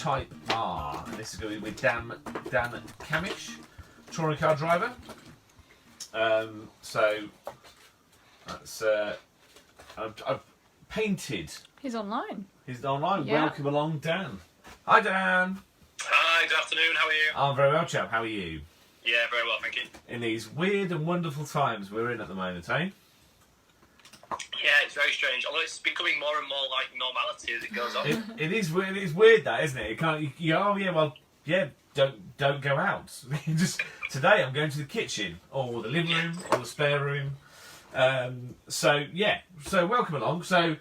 Type R. And this is going to be with Dan Cammish, touring car driver. So that's I've painted. He's online. He's online. Yeah. Welcome along, Dan. Hi, Dan. Hi, good afternoon, how are you? I'm very well, chap. How are you? Yeah, very well, thank you. In these weird and wonderful times we're in at the moment, eh? Yeah, it's very strange, although it's becoming more and more like normality as it goes on. It is weird. It's weird, that, isn't it? You can't. You go, oh yeah, well, yeah. Don't go out. Just today, I'm going to the kitchen or the living room or the spare room. So yeah. So welcome along. So.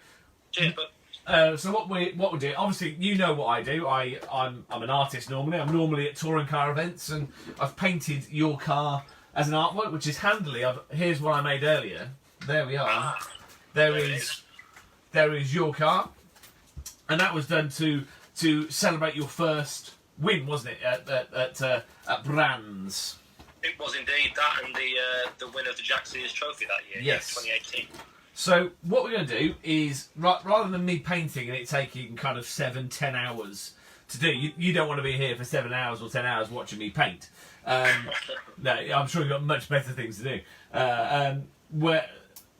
Cheers, bud. So what we do, obviously you know what I do. I'm an artist normally. I'm normally at touring car events, and I've painted your car as an artwork, which is handily. Here's what I made earlier. There we are. There is your car, and that was done to celebrate your first win, wasn't it? At Brands. It was indeed that, and the win of the Jack Sears Trophy that year. Yes. 2018. So what we're going to do is, rather than me painting and it taking kind of 7-10 hours to do, you don't want to be here for 7 hours or 10 hours watching me paint. No, I'm sure you've got much better things to do.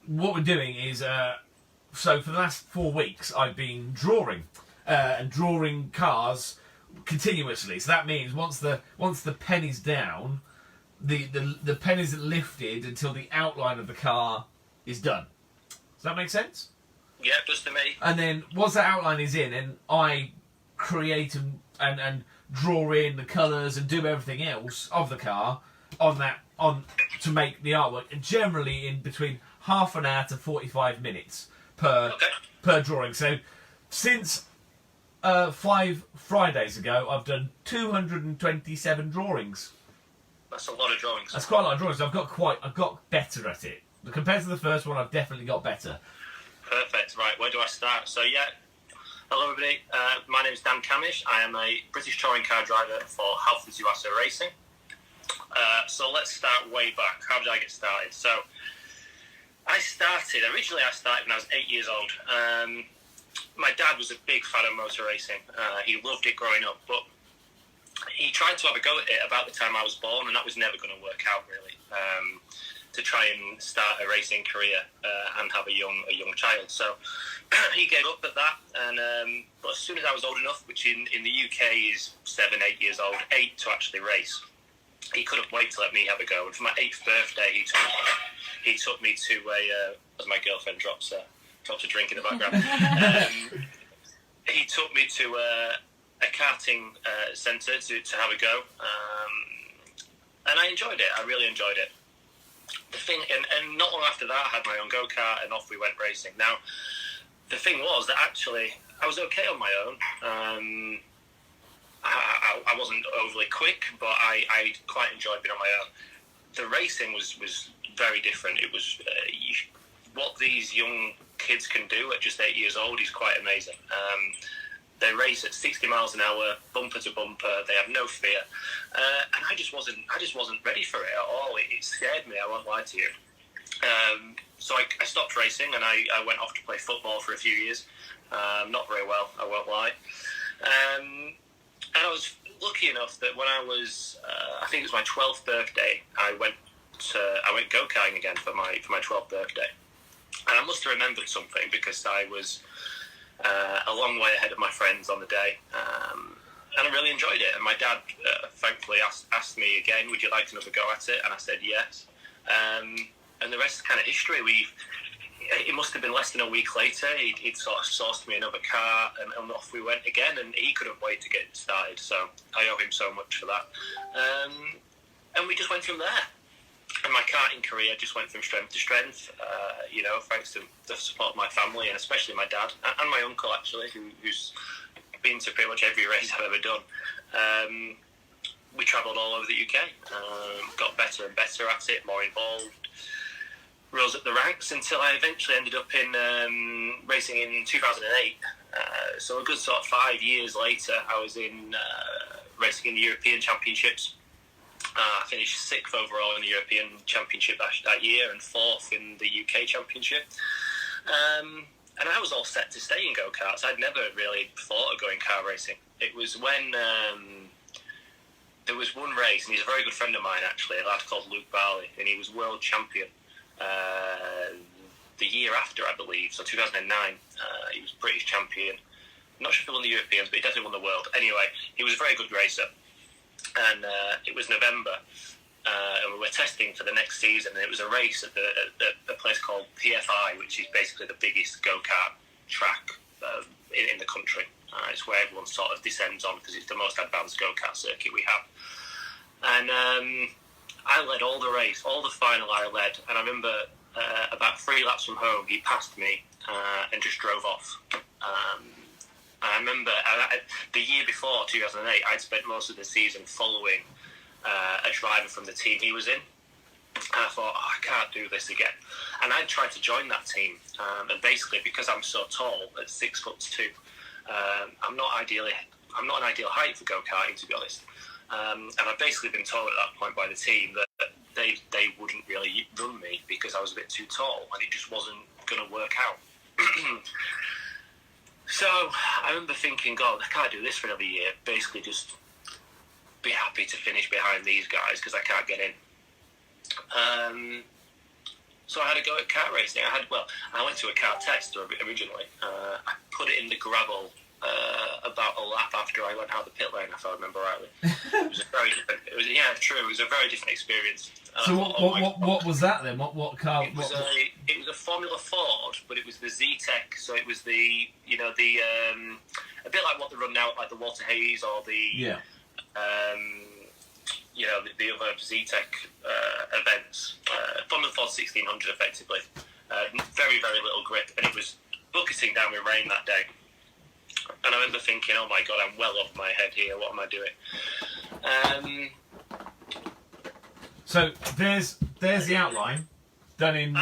What we're doing is, so for the last 4 weeks I've been drawing and drawing cars continuously. So that means once the pen is down, the pen isn't lifted until the outline of the car is done. Does that make sense? Yeah, just to me. And then once that outline is in, and I create and draw in the colours and do everything else of the car on to make the artwork, and generally in between half an hour to 45 minutes per drawing. So since 5 Fridays ago, I've done 227 drawings. That's a lot of drawings. That's quite a lot of drawings. I've got better at it. Compared to the first one, I've definitely got better. Perfect. Right, where do I start? So yeah, hello everybody. My name is Dan Cammish. I am a British touring car driver for Halfords USA Racing. So let's start way back. How did I get started? So originally I started when I was 8 years old. My dad was a big fan of motor racing. He loved it growing up, but he tried to have a go at it about the time I was born, and that was never going to work out really. To try and start a racing career and have a young child, so he gave up at that. And but as soon as I was old enough, which in the UK is 7-8 years old, 8 to actually race, he couldn't wait to let me have a go. And for my 8th birthday, he took me to as my girlfriend drops a drink in the background. He took me to a karting centre to have a go, and I enjoyed it. I really enjoyed it. The thing, and not long after that, I had my own go-kart, and off we went racing. Now, the thing was that actually I was okay on my own. I wasn't overly quick, but I quite enjoyed being on my own. The racing was very different. It was what these young kids can do at just 8 years old is quite amazing. They race at 60 miles an hour, bumper to bumper. They have no fear, and I just wasn't ready for it at all. It scared me. I won't lie to you. So I stopped racing, and I went off to play football for a few years. Not very well, I won't lie. And I was lucky enough that when I was, I think it was my 12th birthday, I went go-karting again for my 12th birthday, and I must have remembered something because I was a long way ahead of my friends on the day, and I really enjoyed it. And my dad thankfully asked me again, would you like another go at it? And I said yes, and the rest is kind of history. It must have been less than a week later, he'd sort of sourced me another car, and off we went again, and he couldn't wait to get started, so I owe him so much for that. And we just went from there. And my karting career just went from strength to strength, thanks to the support of my family, and especially my dad, and my uncle, actually, who's been to pretty much every race I've ever done. We travelled all over the UK, got better and better at it, more involved, rose up the ranks until I eventually ended up in racing in 2008. So a good sort of 5 years later, I was in racing in the European Championships. I finished 6th overall in the European Championship that year, and 4th in the UK Championship. And I was all set to stay in go-karts. I'd never really thought of going car racing. It was when there was one race, and he's a very good friend of mine actually, a lad called Luke Barley, and he was world champion the year after, I believe, so 2009. He was British champion. I'm not sure if he won the Europeans, but he definitely won the world. Anyway, he was a very good racer, and it was November. And we were testing for the next season, and it was a race at a place called PFI, which is basically the biggest go-kart track in the country. It's where everyone sort of descends on because it's the most advanced go-kart circuit we have. And I led all the race, all the final I led, and I remember about 3 laps from home, he passed me and just drove off. And I remember the year before, 2008, I'd spent most of the season following a driver from the team he was in. And I thought, I can't do this again. And I tried to join that team. And basically, because I'm so tall, at 6'2", I'm not an ideal height for go-karting, to be honest. And I've basically been told at that point by the team that they wouldn't really run me because I was a bit too tall, and it just wasn't going to work out. So I remember thinking, God, I can't do this for another year. Basically, just be happy to finish behind these guys because I can't get in. So I had a go at kart racing. I went to a kart test originally. I put it in the gravel about a lap after I went out the pit lane, if I remember rightly. It was a very different. It was a very different experience. So what was that then? What car? It was a Formula Ford, but it was the Z-Tech. So it was the a bit like what they run now, like the Walter Hayes or the the other Z-Tech events. Formula Ford 1600, effectively. Very, very little grip, and it was bucketing down with rain that day. And I remember thinking, oh my God, I'm well off my head here. What am I doing? So there's the outline done in.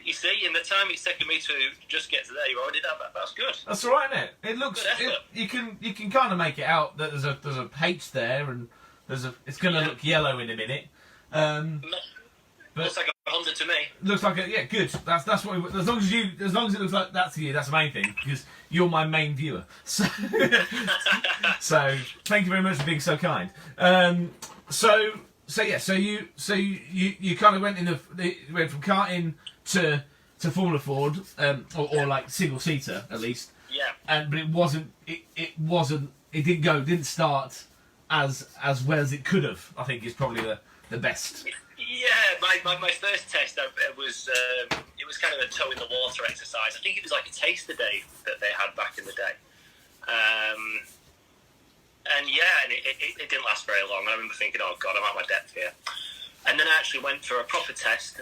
You see, in the time it's taken me to just get to there, you already done that. That's good. That's all right, isn't it? It looks. You can kind of make it out that there's a H there, and it's going to look yellow in a minute. But looks like a Honda to me. Looks like good. That's what. As long as it looks like that to you, that's the main thing, because you're my main viewer. So, so thank you very much for being so kind. So you kind of went went from karting to Formula Ford, or like single seater at least. Yeah. But it didn't start as well as it could have. I think is probably the best. Yeah, my first test, it was kind of a toe in the water exercise. I think it was like a taster day that they had back in the day. And it didn't last very long. I remember thinking, oh God, I'm out of my depth here. And then I actually went for a proper test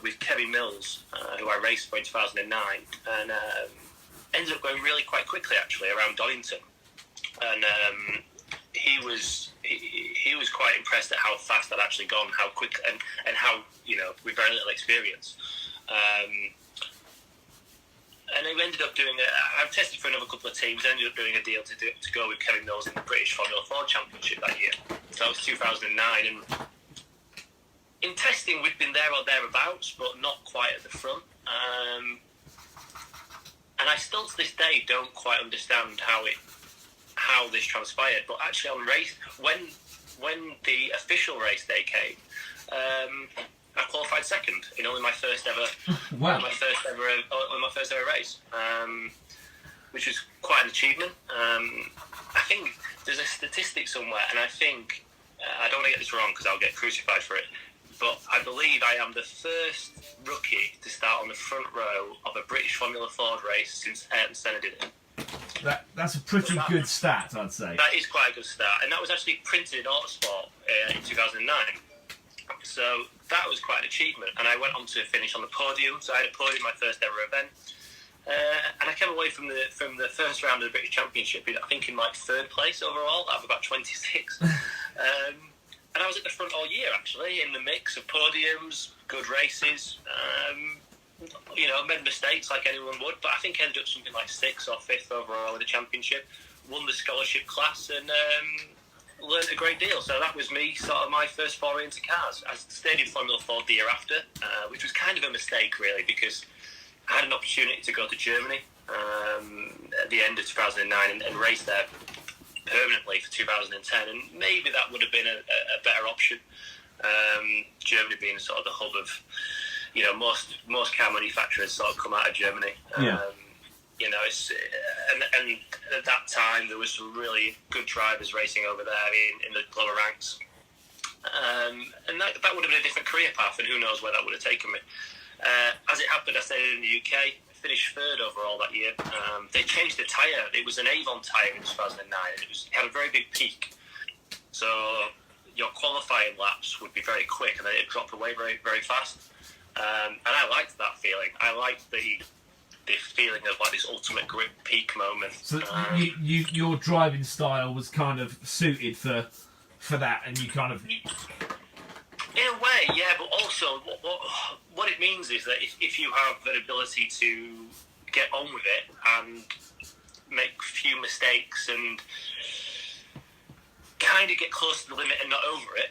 with Kevin Mills, who I raced for in 2009, and ended up going really quite quickly actually around Donington. And he was quite impressed at how fast I'd actually gone, how quick, and how, with very little experience. And I ended up doing I've tested for another couple of teams, ended up doing a deal to go with Kevin Mills in the British Formula Ford Championship that year. So that was 2009, and in testing we'd been there or thereabouts, but not quite at the front. And I still to this day don't quite understand how this transpired, but actually on race when the official race day came, I qualified second in only my first ever my first ever race, which was quite an achievement. I think there's a statistic somewhere, and I think I don't want to get this wrong because I'll get crucified for it, but I believe I am the first rookie to start on the front row of a British Formula Ford race since Ayrton Senna did it. That's a pretty good stat, I'd say. That is quite a good start, and that was actually printed in Autosport in 2009. So that was quite an achievement, and I went on to finish on the podium. So I had a podium my first ever event, and I came away from the first round of the British Championship I think in like third place overall out of about 26. And I was at the front all year actually, in the mix of podiums, good races. Made mistakes like anyone would, but I think I ended up something like 6th or 5th overall in the championship. Won the scholarship class and learned a great deal. So that was me, sort of my first foray into cars. I stayed in Formula Ford the year after, which was kind of a mistake really, because I had an opportunity to go to Germany at the end of 2009 and race there. permanently for 2010, and maybe that would have been a better option. Germany being sort of the hub of, most car manufacturers sort of come out of Germany. It's and at that time there was some really good drivers racing over there in the lower ranks, and that would have been a different career path, and who knows where that would have taken me. As it happened, I stayed in the UK, finished third overall that year. They changed the tyre. It was an Avon tyre in 2009, and it had a very big peak. So your qualifying laps would be very quick, and then it dropped away very, very fast. And I liked that feeling. I liked the feeling of like this ultimate grip peak moment. So your driving style was kind of suited for that, and you kind of... In a way, yeah, but also what it means is that if you have an ability to get on with it and make few mistakes and kind of get close to the limit and not over it,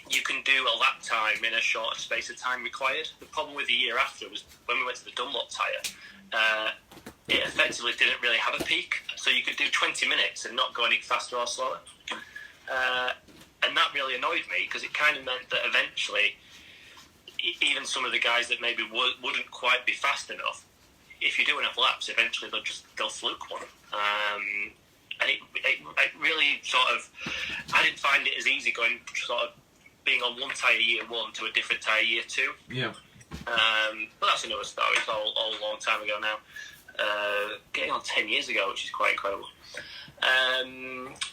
you can do a lap time in a shorter space of time required. The problem with the year after was when we went to the Dunlop tyre, it effectively didn't really have a peak, so you could do 20 minutes and not go any faster or slower. And that really annoyed me, because it kind of meant that eventually, even some of the guys that maybe wouldn't quite be fast enough, if you do enough laps, eventually they'll fluke one. And it really sort of, I didn't find it as easy going sort of being on one tyre year one to a different tyre year two. Yeah. But that's another story. It's all a long time ago now. Getting on 10 years ago, which is quite incredible.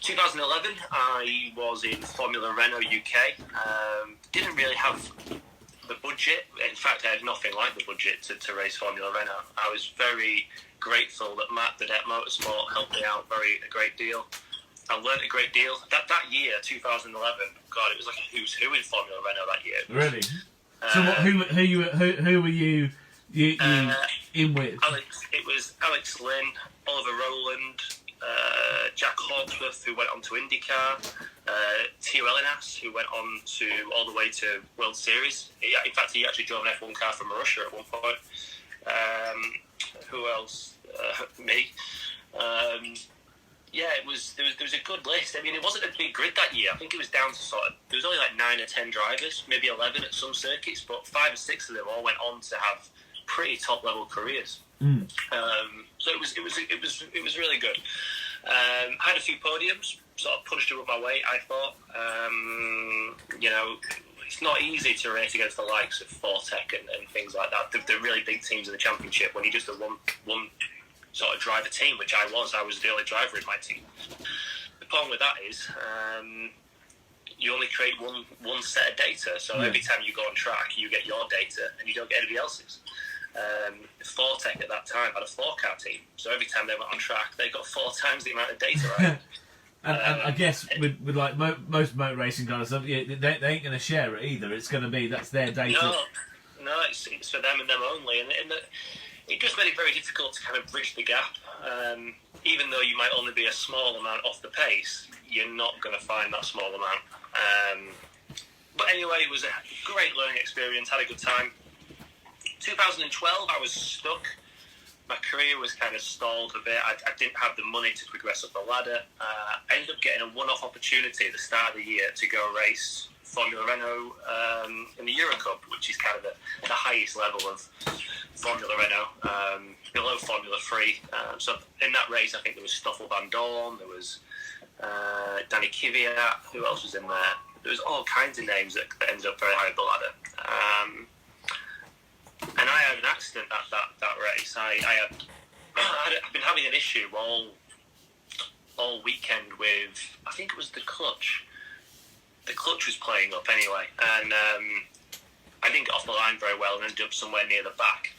2011, I was in Formula Renault UK. Didn't really have the budget. In fact, I had nothing like the budget to race Formula Renault. I was very grateful that Matt, the Det Motorsport, helped me out a great deal. I learned a great deal. That year, 2011, God, it was like a who's who in Formula Renault that year. Really? So who were you in with? It was Alex Lynn, Oliver Rowland, Jack Hawksworth, who went on to IndyCar, Theo Elinas, who went on to all the way to World Series. In fact, he actually drove an F1 car from Russia at one point. Who else? Me. There was a good list. I mean, it wasn't a big grid that year. I think it was down to there was only like 9 or 10 drivers, maybe 11 at some circuits, but 5 or 6 of them all went on to have pretty top level careers. So it was really good. I had a few podiums, sort of punched above my weight, I thought. It's not easy to race against the likes of Fortec and things like that. The really big teams in the championship, when you just have one sort of driver team, which I was the only driver in my team. The problem with that is you only create one set of data, so every time you go on track, you get your data and you don't get anybody else's. Fortec at that time had a 4-car team, so every time they went on track, they got 4 times the amount of data. Right? and I guess with like most motor racing kind of stuff, they ain't going to share it either. It's going to be that's their data. No, it's for them and them only, and it just made it very difficult to kind of bridge the gap. Even though you might only be a small amount off the pace, you're not going to find that small amount. But anyway, it was a great learning experience. Had a good time. 2012, I was stuck. My career was kind of stalled a bit. I didn't have the money to progress up the ladder. I ended up getting a one-off opportunity at the start of the year to go race Formula Renault in the Euro Cup, which is kind of the highest level of Formula Renault, below Formula 3. So in that race, I think there was Stoffel Van Dorn, there was Danny Kvyat, who else was in there? There was all kinds of names that ended up very high up the ladder. And I had an accident that race. I've been having an issue all weekend with, I think it was the clutch. The clutch was playing up anyway, and I didn't get off the line very well and ended up somewhere near the back.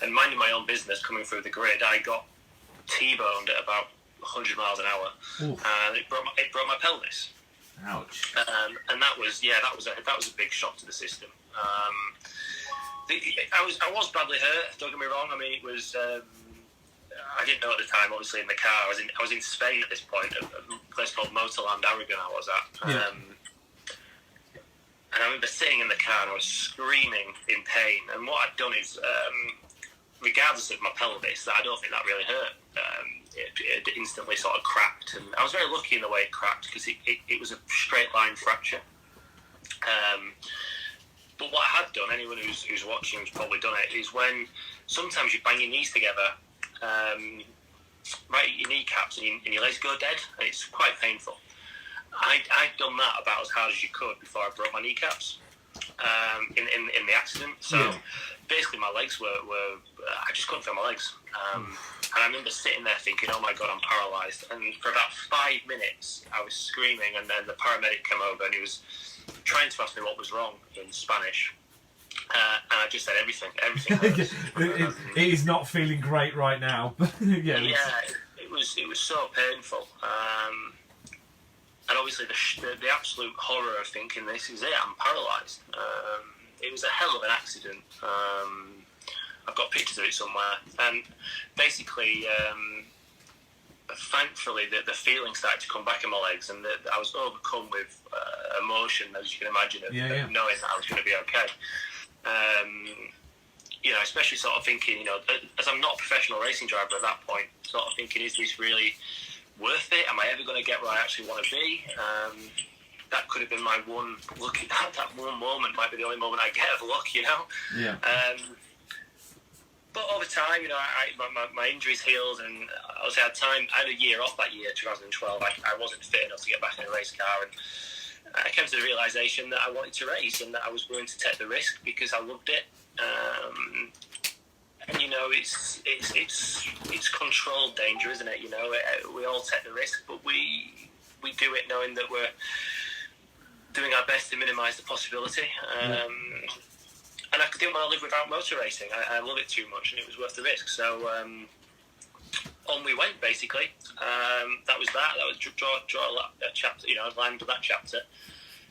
And minding my own business, coming through the grid, I got T-boned at about 100 miles an hour, and it broke my pelvis. Ouch! And that was a big shock to the system. I was badly hurt. Don't get me wrong. I mean, it was. I didn't know at the time. Obviously, in the car, I was in Spain at this point, a place called Motorland Aragon. I was at. Yeah. And I remember sitting in the car and I was screaming in pain. And what I'd done is regardless of my pelvis, I don't think that really hurt. It instantly sort of cracked, and I was very lucky in the way it cracked because it was a straight line fracture. But what I had done, anyone who's watching has probably done it, is when sometimes you bang your knees together, right at your kneecaps, and your legs go dead, and it's quite painful. I'd done that about as hard as you could before I broke my kneecaps in the accident. So basically my legs were I just couldn't feel my legs. And I remember sitting there thinking, oh my God, I'm paralysed. And for about 5 minutes, I was screaming, and then the paramedic came over and he was trying to ask me what was wrong in Spanish. And I just said everything it is not feeling great right now. It was so painful. And obviously the absolute horror of thinking this is it, I'm paralysed. It was a hell of an accident. I've got pictures of it somewhere. And basically, thankfully, the feeling started to come back in my legs, and I was overcome with emotion, as you can imagine, of knowing that I was going to be okay. Especially sort of thinking, as I'm not a professional racing driver at that point, sort of thinking, is this really worth it? Am I ever going to get where I actually want to be? That could have been my one luck. That one moment might be the only moment I get of luck, Yeah. But over time, my injuries healed, and I had a year off that year, 2012. I wasn't fit enough to get back in a race car, and I came to the realisation that I wanted to race and that I was willing to take the risk because I loved it. And it's controlled danger, isn't it? We all take the risk, but we do it knowing that we're doing our best to minimise the possibility. And I didn't want to live without motor racing. I love it too much, and it was worth the risk. So on we went, basically. That was that. That was draw that chapter. I lined up that chapter.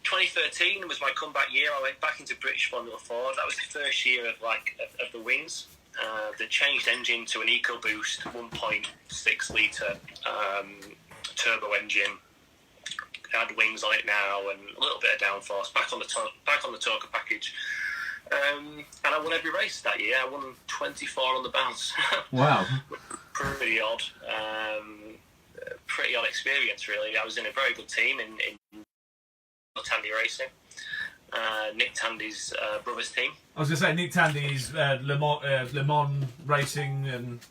2013 was my comeback year. I went back into British Formula 4. That was the first year of the wings. The changed engine to an EcoBoost 1.6 litre turbo engine. It had wings on it now and a little bit of downforce. Back on the Toka package. And I won every race that year. I won 24 on the bounce. Wow. Pretty odd. Pretty odd experience, really. I was in a very good team in Tandy Racing. Nick Tandy's brother's team. I was going to say, Nick Tandy's Le Mans Racing and...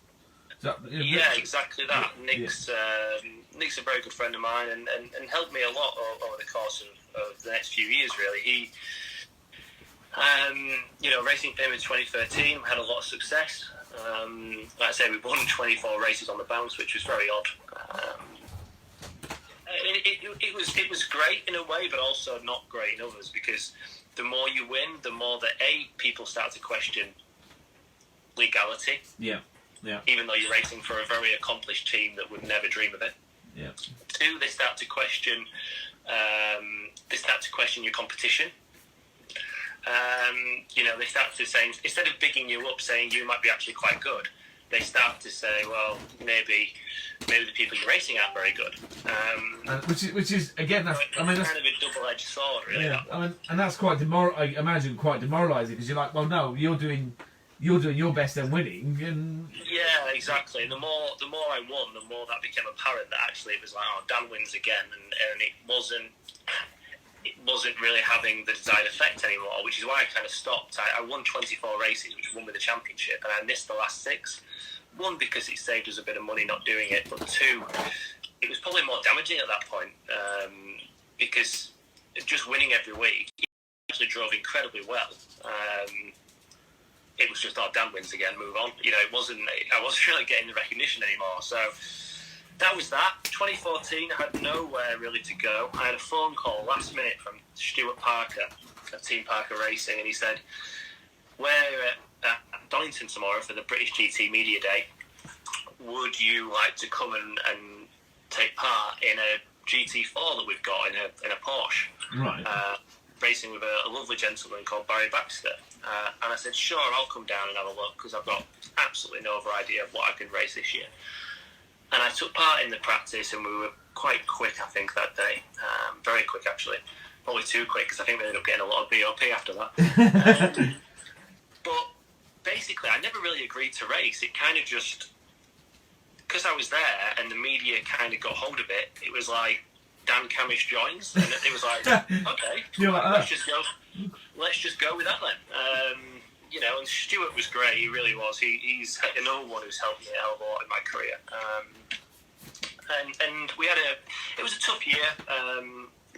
Yeah, exactly that. Nick's a very good friend of mine and helped me a lot over the course of the next few years, really. He... racing for him in 2013, we had a lot of success. Like I say, we won 24 races on the bounce, which was very odd. It was great in a way, but also not great in others, because the more you win, the more that people start to question legality. Yeah. Even though you're racing for a very accomplished team that would never dream of it. Yeah. 2, they start to question your competition. They start to say, instead of bigging you up, saying you might be actually quite good, they start to say, well, maybe the people you're racing aren't very good. Which is again, that's kind of a double-edged sword, really. Yeah, and that's quite I imagine quite demoralising, because you're like, well, no, you're doing your best and winning, and yeah, exactly. And the more I won, the more that became apparent that actually it was like, oh, Dan wins again, and it wasn't really having the desired effect anymore, which is why I kind of stopped. I won 24 races, which won me the championship, and I missed the last 6. 1, because it saved us a bit of money not doing it, but 2, it was probably more damaging at that point, because just winning every week actually drove incredibly well. It was just, oh, Dan wins again, move on. I wasn't really getting the recognition anymore, so... That was that. 2014, I had nowhere really to go. I had a phone call last minute from Stuart Parker of Team Parker Racing, and he said, we're at Donington tomorrow for the British GT Media Day. Would you like to come and take part in a GT4 that we've got in a Porsche? Right. Racing with a lovely gentleman called Barry Baxter. And I said, sure, I'll come down and have a look, because I've got absolutely no other idea of what I can race this year. And I took part in the practice, and we were quite quick, I think, that day. Very quick, actually. Probably too quick, because I think we ended up getting a lot of BOP after that. But basically, I never really agreed to race. It kind of just, because I was there and the media kind of got hold of it, it was like, Dan Cammish joins, and it was like, okay, let's just go with that then. You know, and Stuart was great. He really was. He's another one who's helped me a hell of a lot in my career. And we had it was a tough year.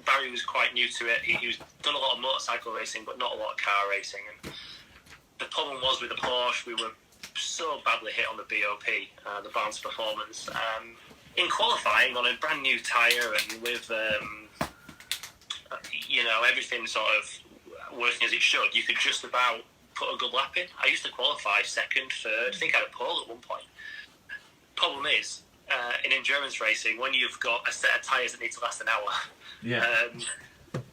Barry was quite new to it. He was done a lot of motorcycle racing, but not a lot of car racing. And the problem was with the Porsche, we were so badly hit on the BOP, the balance performance. In qualifying on a brand new tyre and with, you know, everything sort of working as it should, you could just about put a good lap in. I used to qualify second, third. I think I had a pole at one point. Problem is, in endurance racing, when you've got a set of tyres that need to last an hour,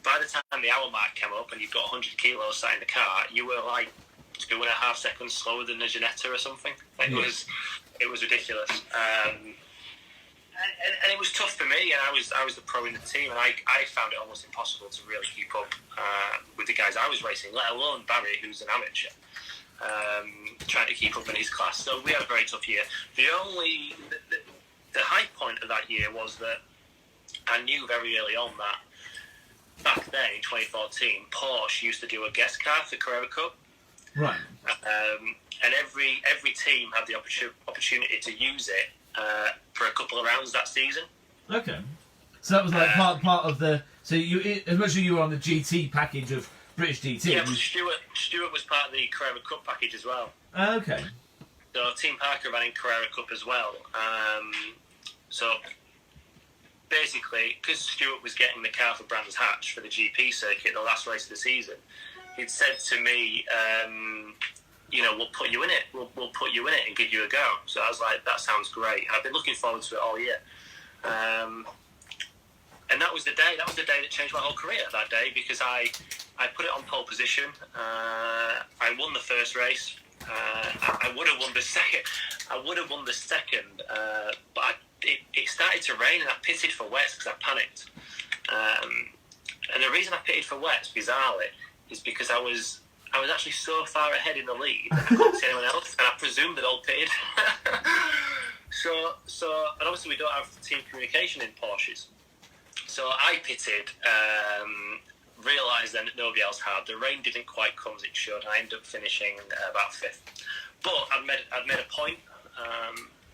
by the time the hour mark came up and you've got 100 kilos sat in the car, you were like 2.5 seconds slower than a Ginetta or something. It was ridiculous. And it was tough for me, and I was the pro in the team, and I found it almost impossible to really keep up with the guys I was racing, let alone Barry, who's an amateur, trying to keep up in his class. So we had a very tough year. The high point of that year was that I knew very early on that back then in 2014, Porsche used to do a guest car for Carrera Cup. Right. And every team had the opportunity to use it for a couple of rounds that season. Okay. So that was like part of the... So you, as much as you were on the GT package of British DT... Yeah, but Stuart was part of the Carrera Cup package as well. Okay. So Team Parker ran in Carrera Cup as well. So basically, because Stuart was getting the car for Brands Hatch for the GP circuit, the last race of the season, he'd said to me... you know, we'll put you in it. We'll put you in it and give you a go. So I was like, that sounds great. And I've been looking forward to it all year. And that was the day. That was the day that changed my whole career. That day, because I put it on pole position. I won the first race. I would have won the second. But it started to rain, and I pitted for wets because I panicked. And the reason I pitted for wets, bizarrely, is because I was actually so far ahead in the lead that I couldn't see anyone else, and I presumed they'd all pitted. So, and obviously we don't have team communication in Porsches. So I pitted, realised then that nobody else had. The rain didn't quite come as it should. I ended up finishing about 5th. But I'd made a point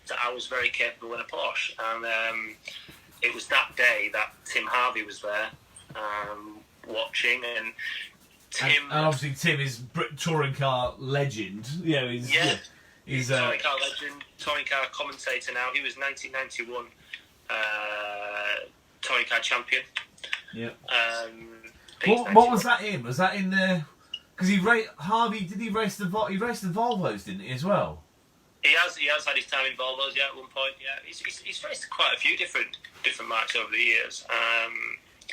that I was very capable in a Porsche. And it was that day that Tim Harvey was there watching, and Tim... And obviously Tim is touring car legend. He's touring car legend, touring car commentator now. He was 1991 touring car champion. Yeah. What was that in? Was that in the... Because Harvey, did he race the Volvos, didn't he, as well? He has had his time in Volvos, yeah, at one point, yeah. He's raced quite a few different marques over the years.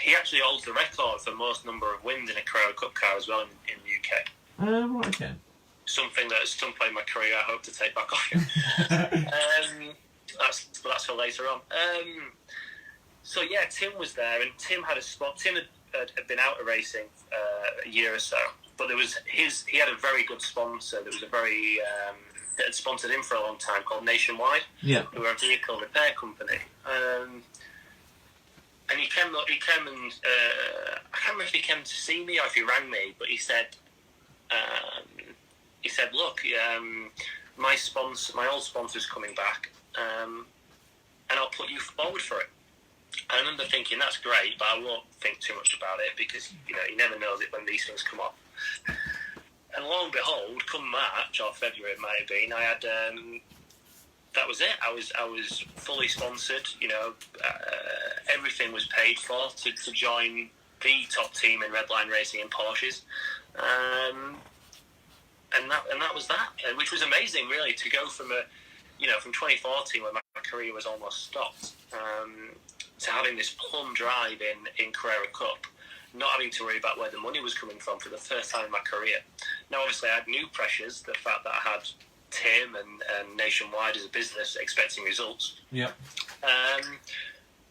He actually holds the record for most number of wins in a Carrera Cup car as well in the UK. Right, okay. Something that at some point in my career I hope to take back off him. That's for later on. So yeah, Tim was there, and Tim had a spot. Tim had been out of racing a year or so, but he had a very good sponsor. There was a very that had sponsored him for a long time called Nationwide. Yeah. Who were a vehicle repair company. And he came and I can't remember if he came to see me or if he rang me, but he said, look, my old sponsor's coming back, and I'll put you forward for it. I remember thinking, that's great, but I won't think too much about it because, you never know it when these things come up. And lo and behold, come March or February it might have been, I had... that was it. I was fully sponsored. Everything was paid for to join the top team in Redline Racing in Porsches, and that was that, which was amazing, really, to go from from 2014 when my career was almost stopped, to having this plum drive in Carrera Cup, not having to worry about where the money was coming from for the first time in my career. Now, obviously, I had new pressures. The fact that I had Tim and Nationwide as a business expecting results. Yeah.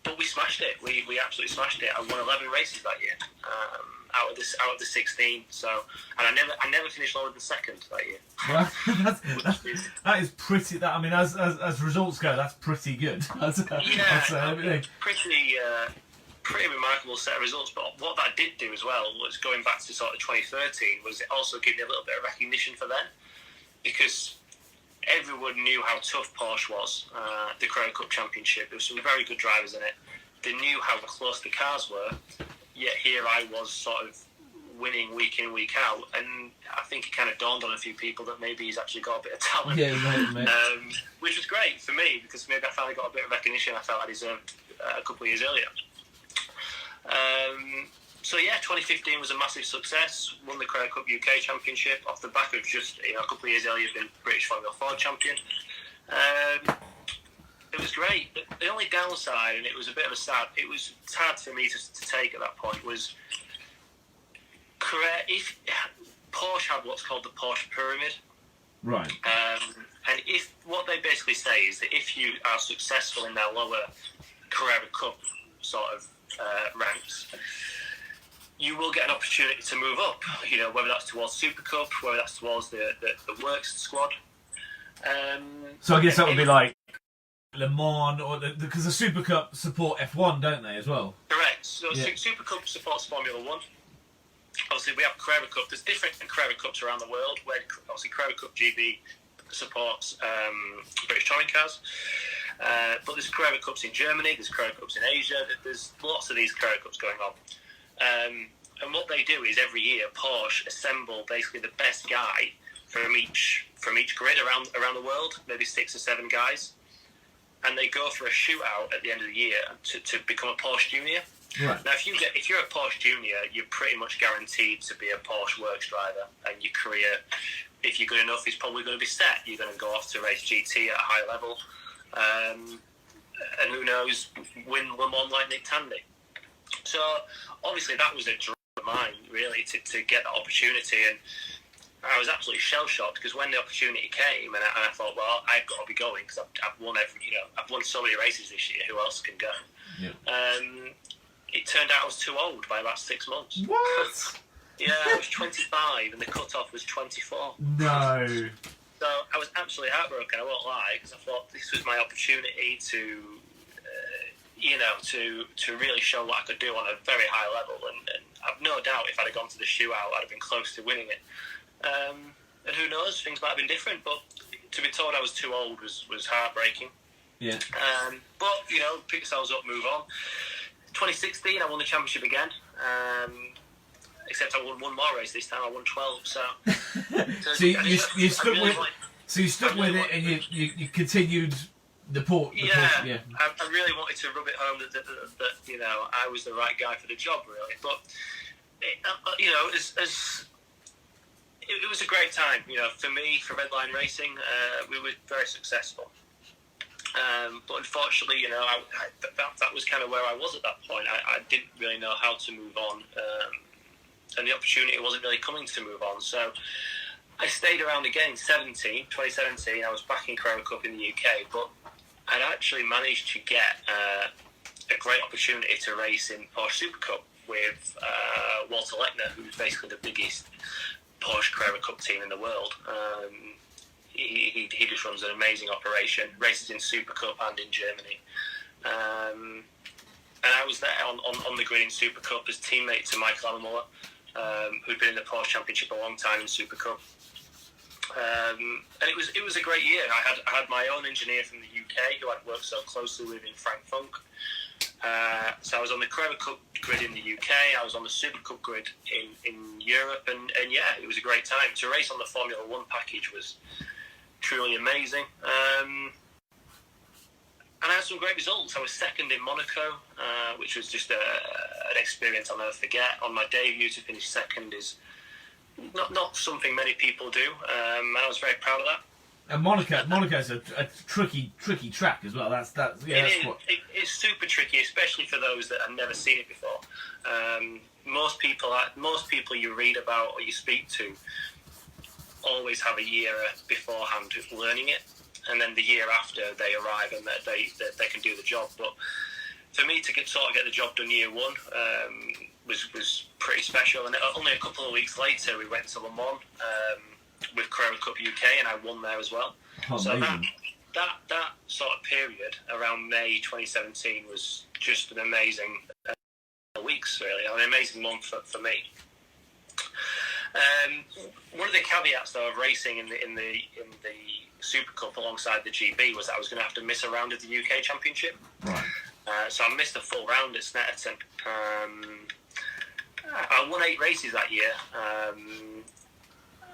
But we smashed it. We absolutely smashed it. I won 11 races that year. out of the 16. So, and I never finished lower than second that year. Well, that is pretty. I mean, as results go, that's pretty good. Pretty remarkable set of results. But what that did do as well was, going back to sort of 2013, was it also gave me a little bit of recognition for then, because everyone knew how tough Porsche was. The Carrera Cup Championship, there were some very good drivers in it. They knew how close the cars were. Yet here I was, sort of winning week in, week out, and I think it kind of dawned on a few people that maybe he's actually got a bit of talent. Yeah, mate. Which was great for me, because maybe I finally got a bit of recognition I felt I deserved a couple of years earlier. So yeah, 2015 was a massive success. Won the Carrera Cup UK Championship off the back of just a couple of years earlier been British Formula 4 champion. It was great. The only downside, and it was hard for me to take at that point, was if Porsche had what's called the Porsche pyramid. Right. And if what they basically say is that if you are successful in their lower Carrera Cup sort of ranks, you will get an opportunity to move up. Whether that's towards Super Cup, whether that's towards the Works squad. So I guess that would be like Le Mans, because the Super Cup support F1, don't they, as well? Correct. So Super Cup supports Formula 1. Obviously, we have Carrera Cup. There's different Carrera Cups around the world, where obviously Carrera Cup GB supports British touring cars. But there's Carrera Cups in Germany, there's Carrera Cups in Asia, there's lots of these Carrera Cups going on. And what they do is, every year Porsche assemble basically the best guy from each grid around the world, maybe 6 or 7 guys, and they go for a shootout at the end of the year to become a Porsche Junior. Right. Now, if you're a Porsche Junior, you're pretty much guaranteed to be a Porsche Works driver, and your career, if you're good enough, is probably going to be set. You're going to go off to race GT at a high level, and who knows, win Le Mans like Nick Tandy. So obviously that was a dream of mine, really, to get that opportunity, and I was absolutely shell shocked, because when the opportunity came, and I thought, well, I've got to be going, because I've won I've won so many races this year. Who else can go? Yeah. It turned out I was too old by about 6 months. What? Yeah, I was 25, and the cut-off was 24. No. So I was absolutely heartbroken, I won't lie, because I thought this was my opportunity to really show what I could do on a very high level, and I've no doubt if I'd have gone to the shootout, I'd have been close to winning it. And who knows, things might have been different, but to be told I was too old was heartbreaking. Yeah. But, pick yourselves up, move on. 2016, I won the championship again. Except I won one more race this time. I won 12. So you stuck with. So you stuck with it, and you continued the port. Yeah. I really wanted to rub it home that I was the right guy for the job, really. But it was a great time. For me, for Redline Racing, we were very successful. But unfortunately, that was kind of where I was at that point. I didn't really know how to move on, and the opportunity wasn't really coming to move on. So I stayed around again in 2017. I was back in Carrera Cup in the UK, but I'd actually managed to get a great opportunity to race in Porsche Super Cup with Walter Lechner, who's basically the biggest Porsche Carrera Cup team in the world. He just runs an amazing operation, races in Super Cup and in Germany. And I was there on the grid in Super Cup as teammate to Michael Alemuller, who'd been in the Porsche Championship a long time in Super Cup. And it was a great year. I had my own engineer from the UK who I'd worked so closely with in Frank Funk. So I was on the Carrera Cup grid in the UK, I was on the Super Cup grid in Europe, and yeah, it was a great time. To race on the Formula 1 package was truly amazing. And I had some great results. I was second in Monaco, which was just an experience I'll never forget. On my debut, to finish second is not something many people do, and I was very proud of that. And Monaco's a tricky track as well. It's super tricky, especially for those that have never seen it before. Most people you read about or you speak to always have a year beforehand learning it, and then the year after they arrive and they can do the job. But for me to get the job done year one, was pretty special. And only a couple of weeks later, we went to Le Mans with Carrera Cup UK, and I won there as well. Oh, so amazing. that sort of period around May 2017 was just an amazing weeks, really, an amazing month for me. One of the caveats, though, of racing in the Super Cup alongside the GB was that I was going to have to miss a round of the UK Championship. Right. So I missed a full round at Snetterton. I won 8 races that year,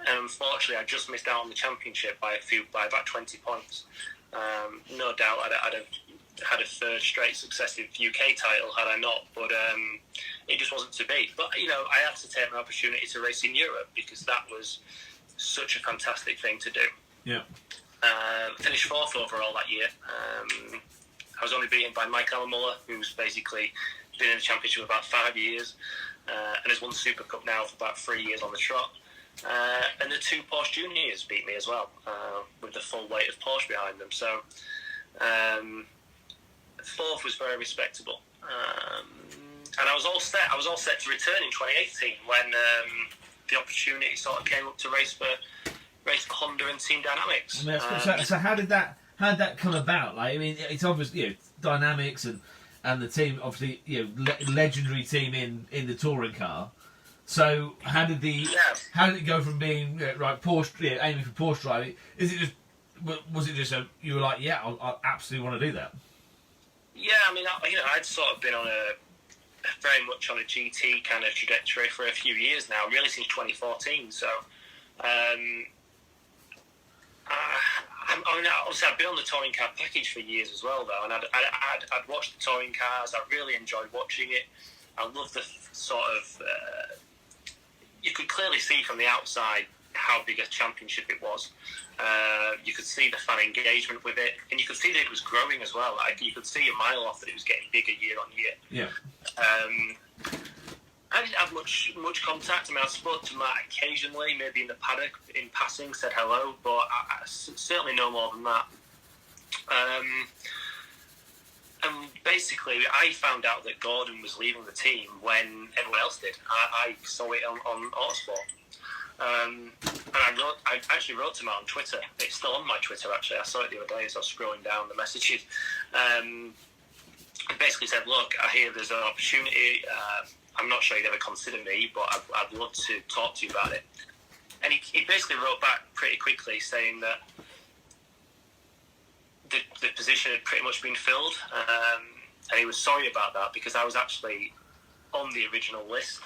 and unfortunately, I just missed out on the championship by about 20 points. No doubt, I'd have had a third straight successive UK title had I not, but it just wasn't to be. But I had to take my opportunity to race in Europe because that was such a fantastic thing to do. Yeah. Finished 4th overall that year. I was only beaten by Mike Muller, who's basically been in the championship for about 5 years and has won the Super Cup now for about 3 years on the trot. And the 2 Porsche Juniors beat me as well, with the full weight of Porsche behind them. So 4th was very respectable, and I was all set. I was all set to return in 2018 when the opportunity sort of came up to race for Honda and Team Dynamics. I mean, so how did that come about? Like, I mean, it's obviously Dynamics and the team, obviously legendary team in the touring car. So how did it go from being Porsche, aiming for Porsche driving? Was it just you were like, yeah, I absolutely want to do that? Yeah, I mean, I'd sort of been on very much on a GT kind of trajectory for a few years now, really since 2014. So, obviously I've been on the touring car package for years as well, though, and I'd watched the touring cars. I really enjoyed watching it. I love the sort of. You could clearly see from the outside how big a championship it was. You could see the fan engagement with it, and you could see that it was growing as well. You could see a mile off that it was getting bigger year on year. Yeah. I didn't have much contact. I mean, I spoke to Matt occasionally, maybe in the paddock, in passing, said hello, but I certainly no more than that. And basically, I found out that Gordon was leaving the team when everyone else did. I saw it on Autosport. And I actually wrote to him on Twitter. It's still on my Twitter, actually. I saw it the other day as I was scrolling down the messages. I basically said, look, I hear there's an opportunity. I'm not sure you'd ever consider me, but I'd love to talk to you about it. And he basically wrote back pretty quickly saying that the position had pretty much been filled. And he was sorry about that because I was actually on the original list.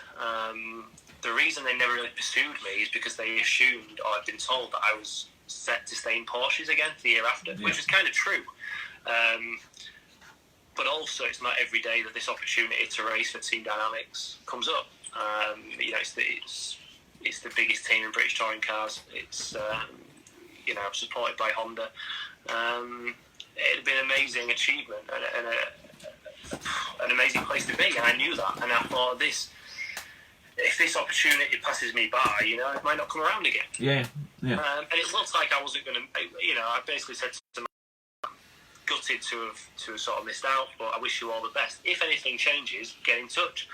The reason they never really pursued me is because they assumed, or I'd been told, that I was set to stay in Porsches again the year after, which was kind of true. But also, it's not every day that this opportunity to race for Team Dynamics comes up. It's the biggest team in British touring cars. It's supported by Honda. It'd been an amazing achievement and an amazing place to be, and I knew that. And I thought, if this opportunity passes me by, it might not come around again. Yeah. And it looked like I wasn't going to. I basically said to him, gutted to have sort of missed out, but I wish you all the best. If anything changes, get in touch.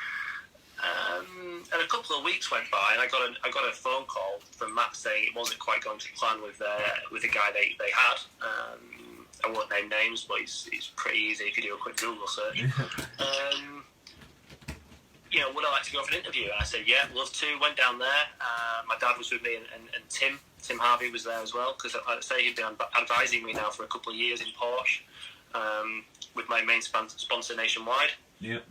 And a couple of weeks went by, and I got a phone call from Matt saying it wasn't quite going to plan with the guy they had. I won't name names, but it's pretty easy if you do a quick Google search. Would I like to go for an interview? And I said, yeah, love to. Went down there. My dad was with me, and Tim Harvey was there as well, because like I say, he'd been advising me now for a couple of years in Porsche, with my main sponsor Nationwide. Yeah.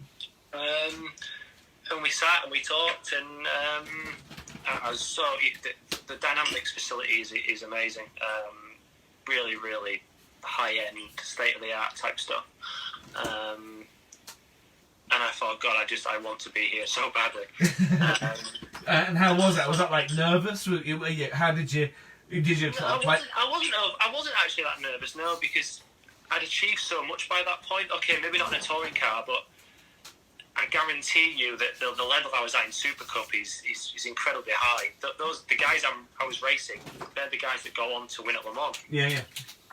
And we sat and we talked, and the Dynamics facility is amazing. Really, really high-end, state-of-the-art type stuff. And I thought, God, I want to be here so badly. And how was that? Was that like nervous? How did you? I wasn't actually that nervous, no, because I'd achieved so much by that point. Okay, maybe not in a touring car, but I guarantee you that the level I was at in Super Cup is incredibly high. The guys I was racing, they're the guys that go on to win at Le Mans. Yeah.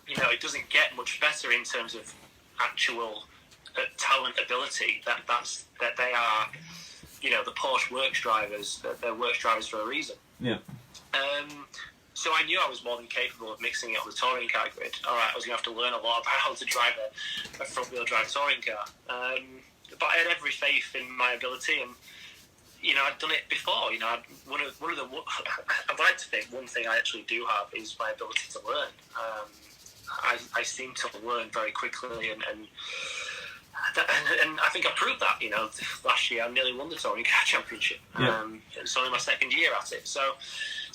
It doesn't get much better in terms of actual talent, ability. That they are the Porsche works drivers, they're works drivers for a reason. Yeah. So I knew I was more than capable of mixing it on the touring car grid. All right, I was going to have to learn a lot about how to drive a front-wheel drive touring car. But I had every faith in my ability, and I'd done it before. One of the I'd like to think one thing I actually do have is my ability to learn. I seem to learn very quickly, and I think I proved that. Last year I nearly won the touring car championship. Yeah. It's only my second year at it, so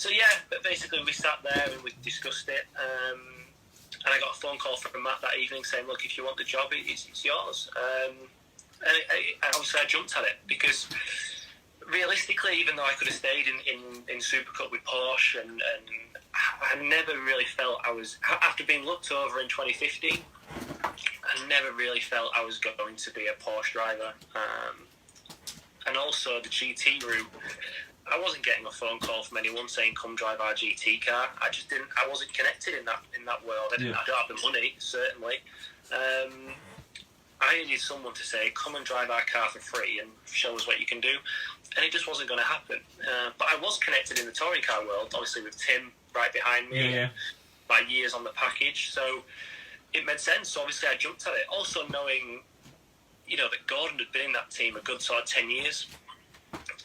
yeah. But basically, we sat there and we discussed it. And I got a phone call from Matt that evening saying, "Look, if you want the job, it's yours." And obviously I jumped at it because realistically, even though I could have stayed in Super Cup with Porsche, and I never really felt I was, after being looked over in 2015, I never really felt I was going to be a Porsche driver. And also the GT route, I wasn't getting a phone call from anyone saying, "Come drive our GT car." I just didn't. I wasn't connected in that world. I don't have the money, certainly. I needed someone to say, "Come and drive our car for free and show us what you can do," and it just wasn't going to happen. But I was connected in the touring car world, obviously with Tim right behind me, by years on the package. So it made sense. So obviously I jumped at it. Also knowing, that Gordon had been in that team a good sort of 10 years.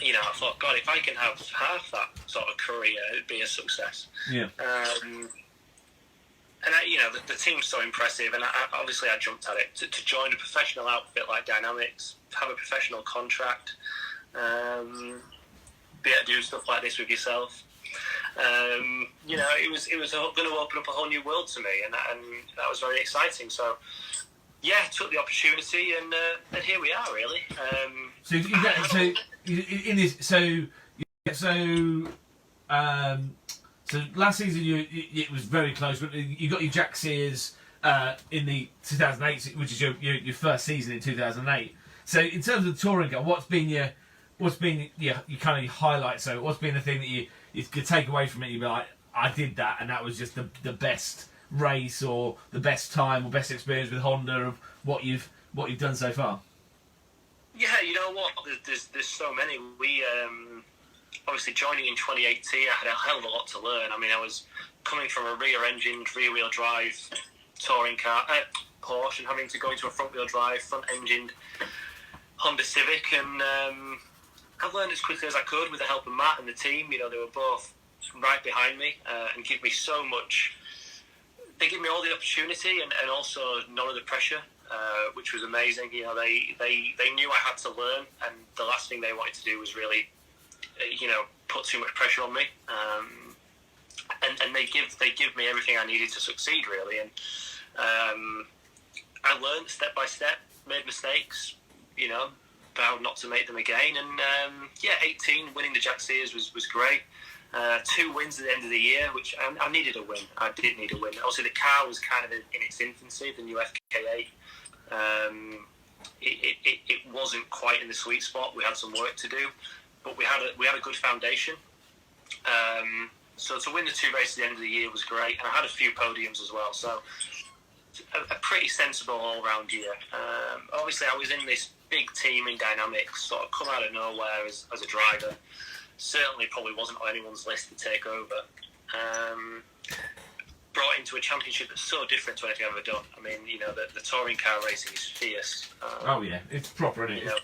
I thought, God, if I can have half that sort of career, it'd be a success. Yeah. And the team's so impressive, and obviously I jumped at it to join a professional outfit like Dynamics, have a professional contract, be able to do stuff like this with yourself. It was going to open up a whole new world to me, and that was very exciting. So, yeah, took the opportunity, and here we are, really. So last season it was very close, but you got your Jack Sears in the 2008, which is your first season in 2008. So in terms of the touring car, what's been your kind of highlight? So what's been the thing that you could take away from it? You'd be like, I did that, and that was just the best race, or the best time, or best experience with Honda of what you've done so far. Yeah, you know what? There's so many. We obviously joining in 2018, I had a hell of a lot to learn. I mean, I was coming from a rear-engined, rear-wheel drive touring car, Porsche, and having to go into a front-wheel drive, front-engined Honda Civic, and I learned as quickly as I could with the help of Matt and the team. They were both right behind me and give me so much. They give me all the opportunity and also none of the pressure, which was amazing. They knew I had to learn, and the last thing they wanted to do was really, put too much pressure on me. And they give me everything I needed to succeed, really. And I learned step by step, made mistakes, vowed not to make them again. And 18, winning the Jack Sears was great. 2 wins at the end of the year, which I needed a win. I did need a win. Also, the car was kind of in its infancy, the new FK8. It wasn't quite in the sweet spot. We had some work to do, but we had a good foundation. So to win the 2 races at the end of the year was great, and I had a few podiums as well. So a pretty sensible all-round year. Obviously, I was in this big team in Dynamics, sort of come out of nowhere as a driver. Certainly probably wasn't on anyone's list to take over. Brought into a championship that's so different to anything I've ever done. I mean, the touring car racing is fierce. Oh yeah, it's proper, isn't it?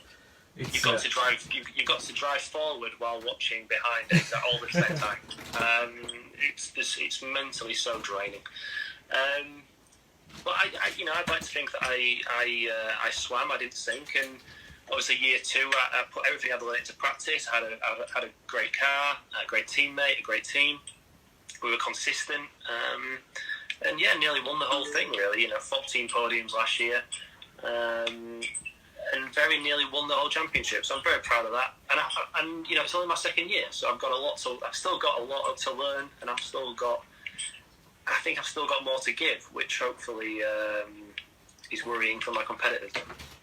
You've got to drive. You've got to drive forward while watching behind it all the same time. It's mentally so draining. But I'd like to think that I swam. I didn't sink, and obviously year 2, I put everything I'd learned into practice. I had a great car, a great teammate, a great team. We were consistent, and nearly won the whole thing. Really, 14 podiums last year. And very nearly won the whole championship, so I'm very proud of that. And it's only my second year, so I've still got a lot to learn, and I think I've still got more to give, which hopefully is worrying for my competitors.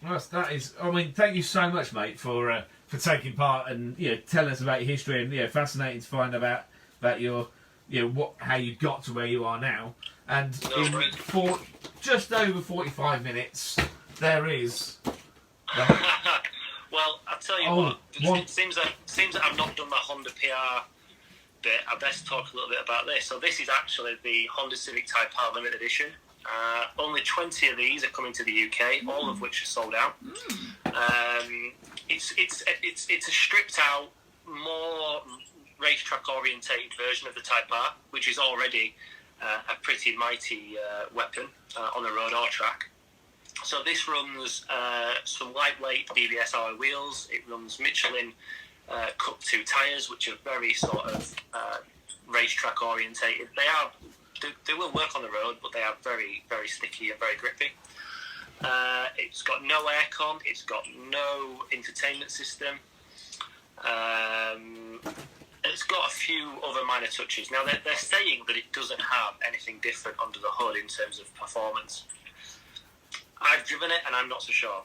Well, that is. I mean, thank you so much, mate, for taking part and telling us about your history, and fascinating to find about your how you got to where you are now. And for just over 45 minutes, there is. Well, I'll I'll tell you what. It seems that I've not done my Honda PR bit. I best talk a little bit about this. So this is actually the Honda Civic Type R limited edition. Only 20 of these are coming to the UK, all of which are sold out. It's a stripped out, more racetrack orientated version of the Type R, which is already a pretty mighty weapon on the road or track. So this runs some lightweight BBS alloy wheels. It runs Michelin Cup 2 tyres, which are very sort of racetrack orientated. They will work on the road, but they are very, very sticky and very grippy. It's got no aircon. It's got no infotainment system. It's got a few other minor touches. Now, they're saying that it doesn't have anything different under the hood in terms of performance. I've driven it, and I'm not so sure.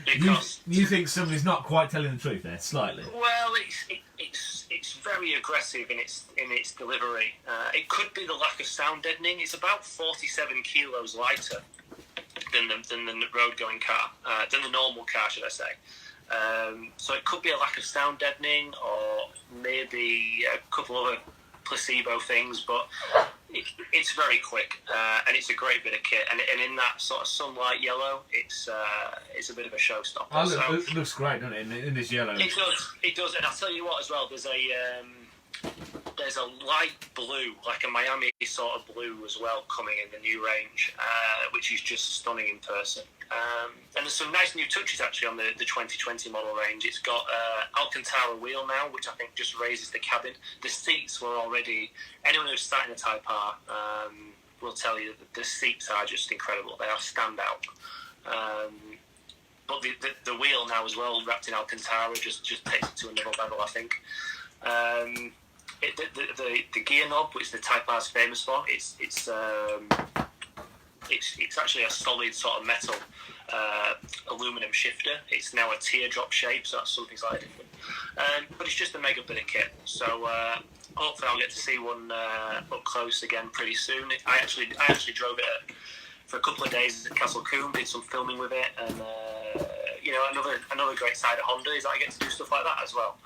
Because you think somebody's not quite telling the truth there, slightly? Well, it's very aggressive in its delivery. It could be the lack of sound deadening. It's about 47 kilos lighter than the road-going car, than the normal car, should I say. So it could be a lack of sound deadening, or maybe a couple other placebo things, but it's very quick, and it's a great bit of kit, and in that sort of sunlight yellow, it's a bit of a showstopper. It looks great, doesn't it, in this yellow? It does, and I'll tell you what as well, there's a light blue, like a Miami sort of blue as well, coming in the new range, which is just stunning in person. And there's some nice new touches actually on the 2020 model range. It's got Alcantara wheel now, which I think just raises the cabin. The seats were already, anyone who's sat in a Type R will tell you that the seats are just incredible. They are standout. But the wheel now as well, wrapped in Alcantara, just takes it to another level, I think. The gear knob, which the Type R is famous for, it's actually a solid sort of metal aluminum shifter. It's now a teardrop shape, so that's something slightly different. But it's just a mega bit of kit. So hopefully I'll get to see one up close again pretty soon. I actually drove it for a couple of days at Castle Combe, did some filming with it, and another great side of Honda is that I get to do stuff like that as well.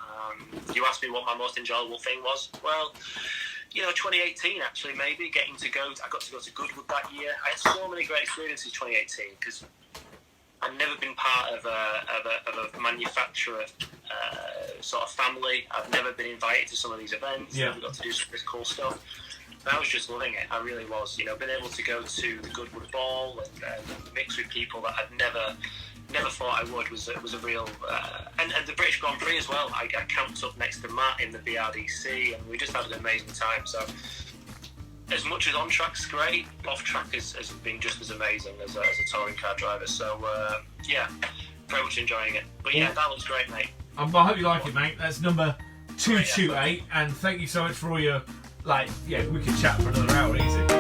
You asked me what my most enjoyable thing was. Well, 2018 actually, maybe I got to go to Goodwood that year. I had so many great experiences 2018 because I've never been part of a manufacturer sort of family. I've never been invited to some of these events. Yeah. Never got to do some of this cool stuff. And I was just loving it. I really was. Being able to go to the Goodwood Ball and mix with people that I'd never thought I would was a real and the British Grand Prix as well. I camped up next to Matt in the BRDC, and we just had an amazing time. So as much as on track's great, off track has been just as amazing as a touring car driver. So very much enjoying it. But yeah, that looks great, mate. I hope you like it, mate. That's number 228, and thank you so much for all your we could chat for another hour easy.